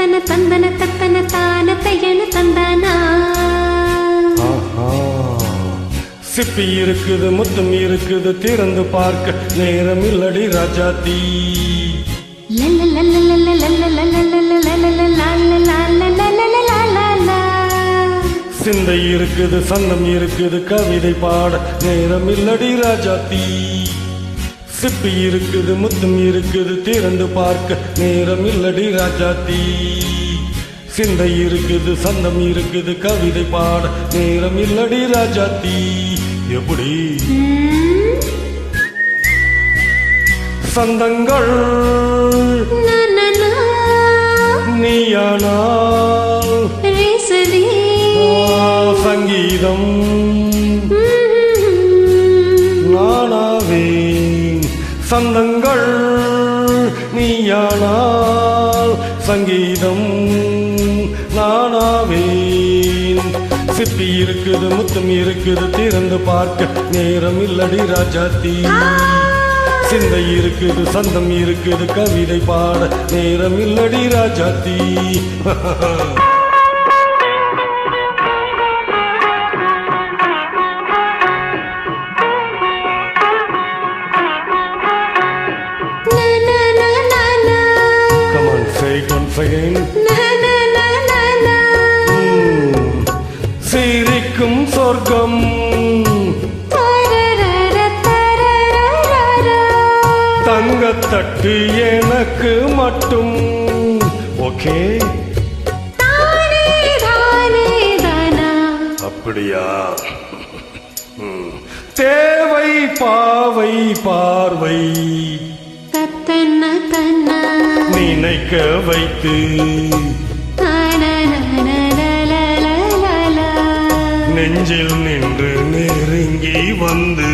தத்தன தந்தன தத்தன தான தையனு தந்தானா. சிப்பி இருக்குது முத்தம் இருக்குது திறந்து பார்க்க நேரம் இல்லடி ராஜாத்தி. சிந்தை இருக்குது சந்தம் இருக்குது கவிதை பாட நேரம் இல்லடி ராஜாத்தி. சிப்பி இருக்குது முத்தம் இருக்குது திறந்து பார்க்க நேரம் இல்லடி ராஜாத்தி. சிந்தை இருக்குது சந்தம் இருக்குது கவிதை பாட நேரம் இல்லடி ராஜாத்தி. எப்படி சந்தங்கள் நீயானால் சங்கீதம் நானாவேன். சந்தங்கள் நீயானால் சங்கீதம் நானாவேன். சிப்பி இருக்குது முத்தம் இருக்குது திறந்து பார்க்க நேரம் இல்லடி ராஜாத்தி. சிந்தை இருக்குது சந்தம் இருக்குது கவிதை பாட நேரம் இல்லடி Rajathi. Come on, say it once again. சிரிக்கும் சொர்க்கம் தங்கத்தட்டு எனக்கு மட்டும். ஓகே அப்படியா? தேவை பாவை பார்வை நினைக்க வைத்து நெஞ்சில் நின்று நெருங்கி வந்து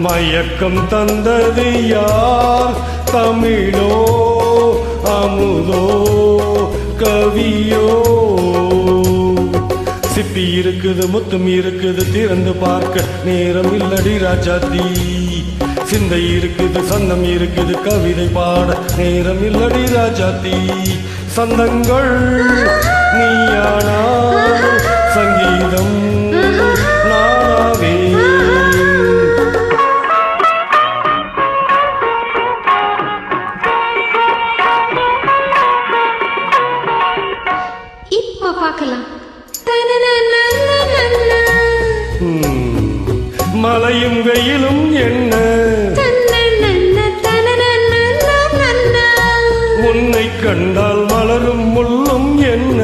மயக்கம் தந்தது யார்? தமிழோ அமுதோ கவியோ? சிப்பி இருக்குது முத்தம் இருக்குது திறந்து பார்க்க நேரம் இல்லடி ராஜாத்தி. சிந்தை இருக்குது சந்தம் இருக்குது கவிதை பாட நேரம் இல்லடி ராஜாத்தி. சந்தங்கள் நீயானால் சங்கீதம் நானாவே. பார்க்கலாம். மலையும் வெயிலும் என்ன உன்னை கண்டால் மலரும் முள்ளும் என்ன?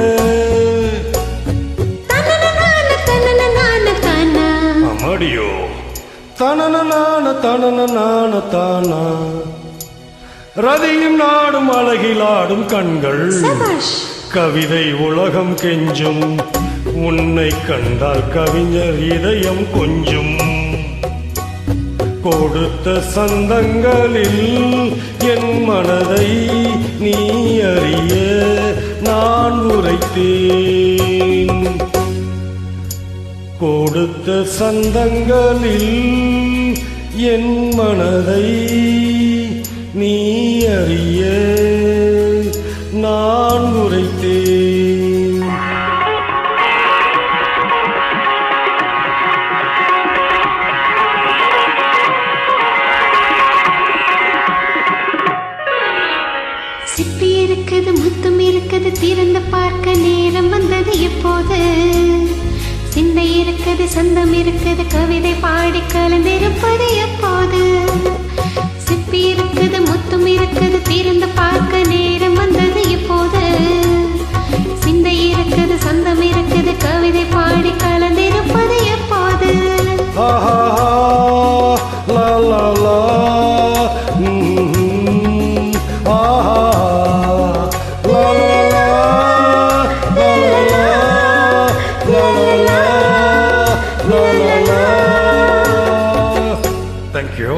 அமடியோ தனன தனன தானா. ரதியும் நாடும் அழகில் ஆடும் கண்கள் கவிதை உலகம் கெஞ்சும். உன்னை கண்டால் கவிஞர் இதயம் கொஞ்சும். கொடுத்த சந்தங்களில் என் மனதை நீ அறிய நான் உரைத்தேன். கொடுத்த சந்தங்களில் என் மனதை நீ அறிய நான் உரைத்தேன். சிப்பி இருக்குது முத்தம் இருக்குது திறந்து பார்க்க நேரம் வந்தது எப்போது? சிந்தை இருக்குது சந்தம் இருக்குது கவிதை பாடி கலந்திருப்பது எப்போது? சிப்பி இருக்குது முத்தம் இருக்குது திறந்து பார்க்க நேரம் வந்தது எப்போது? சிந்தை இருக்குது சந்தம் இருக்குது கவிதை பாடி கலந்திருப்பது எப்போது? Thank you.